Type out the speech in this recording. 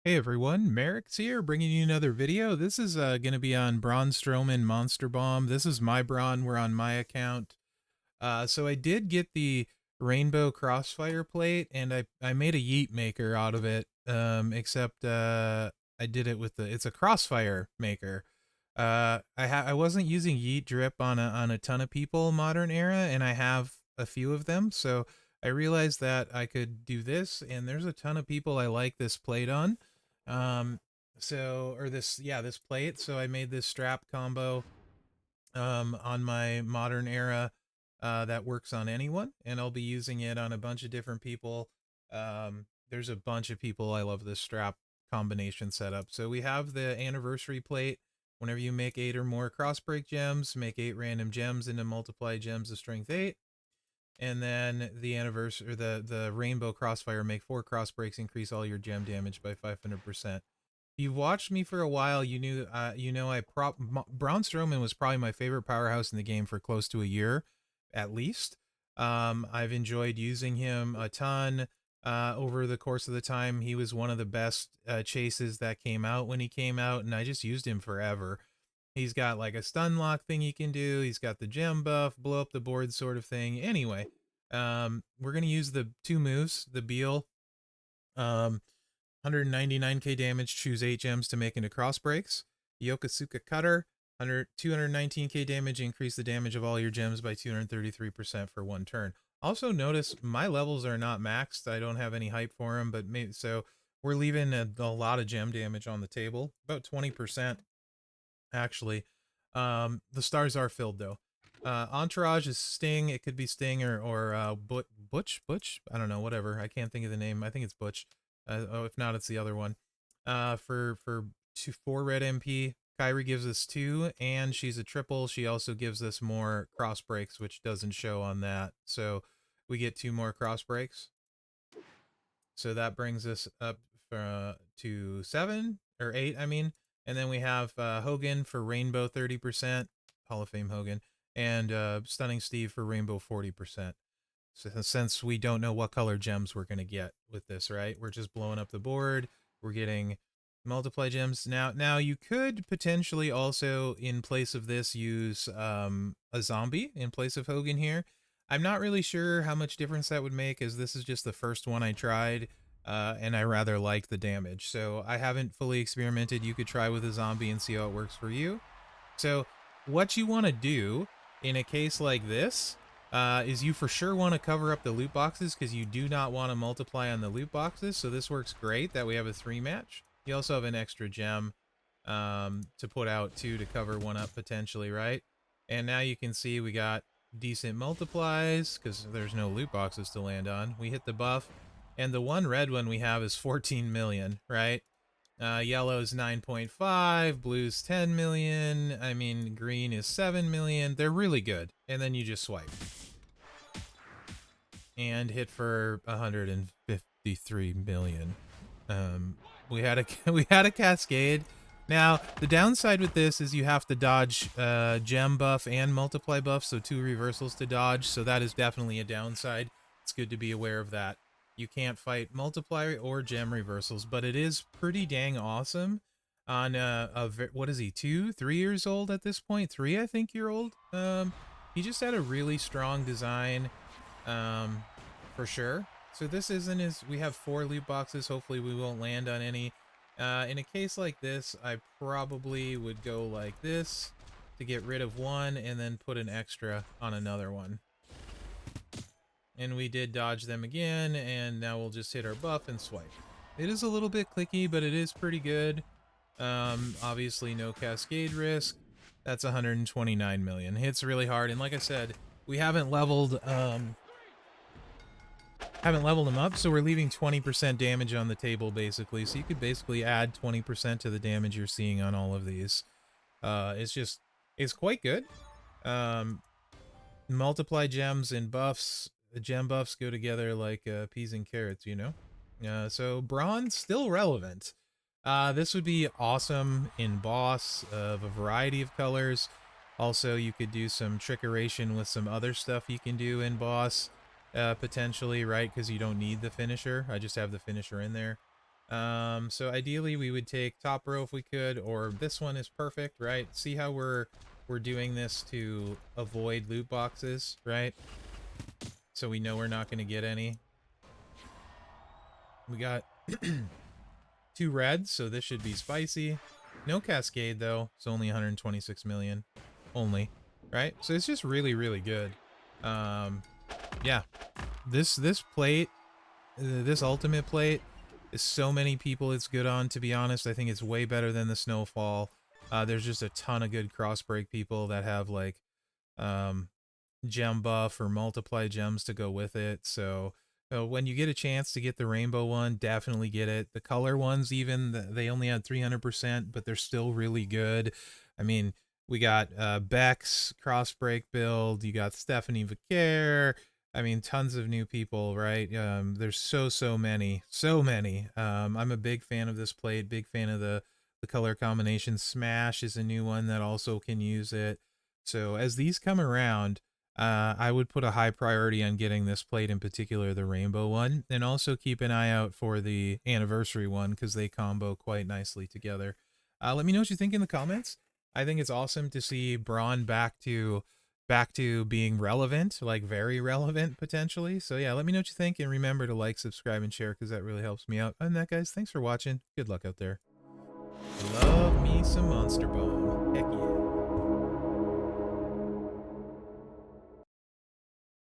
Hey everyone, Mherex here, bringing you another video. This is going to be on Braun Strowman Monster Bomb. This is my Braun, we're on my account. So I did get the Rainbow Crossfire plate, and I made a Yeet Maker out of it, except I did it with it's a Crossfire Maker. I wasn't using Yeet Drip on a ton of people modern era, and I have a few of them, so I realized that I could do this, and there's a ton of people I like this plate on. Um, or this, yeah, this plate. So I made this strap combo on my modern era that works on anyone, and I'll be using it on a bunch of different people. There's a bunch of people I love this strap combination setup. So we have the anniversary plate. Whenever you make 8 or more crossbreak gems, make 8 random gems into multiply gems of strength 8. And then the anniversary, or the rainbow crossfire, make 4 cross breaks, increase all your gem damage by 500%. If you've watched me for a while, Braun Strowman was probably my favorite powerhouse in the game for close to a year, at least. I've enjoyed using him a ton over the course of the time. He was one of the best chases that came out when he came out, and I just used him forever. He's got like a stun lock thing he can do. He's got the gem buff, blow up the board sort of thing. Anyway, we're gonna use the 2 moves, the Beal. 199k damage, choose 8 gems to make into cross breaks. Yokosuka Cutter, 219k damage, increase the damage of all your gems by 233% for 1 turn. Also notice my levels are not maxed. I don't have any hype for them, but so we're leaving a lot of gem damage on the table, about 20% actually. The stars are filled though. Entourage is Sting. It could be Sting or Butch. I don't know. Whatever. I can't think of the name. I think it's Butch. If not, it's the other one. For 4 red MP, Kyrie gives us 2, and she's a triple. She also gives us more cross breaks, which doesn't show on that. So we get 2 more cross breaks. So that brings us up to 7 or 8. I mean, and then we have Hogan for Rainbow 30%, Hall of Fame Hogan, and Stunning Steve for Rainbow 40%. So since we don't know what color gems we're gonna get with this, right? We're just blowing up the board. We're getting multiply gems. Now you could potentially also, in place of this, use a zombie in place of Hogan here. I'm not really sure how much difference that would make, as this is just the first one I tried, and I rather like the damage. So I haven't fully experimented. You could try with a zombie and see how it works for you. So what you want to do in a case like this is you for sure want to cover up the loot boxes, because you do not want to multiply on the loot boxes. So this works great that we have a 3 match. You also have an extra gem to put out too, to cover one up potentially, right? And now you can see we got decent multiplies because there's no loot boxes to land on. We hit the buff, and the one red one we have is 14 million, right? Yellow's 9.5, blue's 10 million. I mean, green is 7 million. They're really good. And then you just swipe and hit for 153 million. We had a we had a cascade. Now the downside with this is you have to dodge gem buff and multiply buff, so 2 reversals to dodge. So that is definitely a downside. It's good to be aware of that. You can't fight multiply or gem reversals, but it is pretty dang awesome. On what is he, 3 years old at this point? 3, I think, year old. He just had a really strong design. For sure. So this isn't his. We have 4 loot boxes. Hopefully we won't land on any. In a case like this, I probably would go like this to get rid of one and then put an extra on another one. And we did dodge them again, and now we'll just hit our buff and swipe. It is a little bit clicky, but it is pretty good. Obviously no cascade risk. That's 129 million. Hits really hard, and like I said, we haven't leveled them up, so we're leaving 20% damage on the table, basically. So you could basically add 20% to the damage you're seeing on all of these. It's quite good. Multiply gems and buffs. Gem buffs go together like peas and carrots, you know? So Braun's still relevant. This would be awesome in boss of a variety of colors. Also, you could do some trickeration with some other stuff you can do in boss. Potentially, right? Because you don't need the finisher. I just have the finisher in there. So ideally we would take top row if we could, or this one is perfect, right? See how we're doing this to avoid loot boxes, right? So we know we're not going to get any. We got 2 reds, so this should be spicy. No cascade though. It's only 126 million only, right? So it's just really, really good. Yeah, this plate, this ultimate plate is so many people it's good on. To be honest, I think it's way better than the snowfall. There's just a ton of good cross break people that have like gem buff or multiply gems to go with it. So when you get a chance to get the rainbow one, definitely get it. The color ones, even they only had 300%, but they're still really good. I mean, we got Beck's cross break build. You got Stephanie Vicaire. I mean, tons of new people, right? There's so many. I'm a big fan of this plate. Big fan of the color combination. Smash is a new one that also can use it. So as these come around, I would put a high priority on getting this plate, in particular the rainbow one, and also keep an eye out for the anniversary one because they combo quite nicely together. Let me know what you think in the comments. I think it's awesome to see Braun back to being relevant, like very relevant potentially. So yeah, let me know what you think, and remember to like, subscribe, and share because that really helps me out. Other than that, guys, thanks for watching. Good luck out there. Love me some Monster Bone. Heck yeah.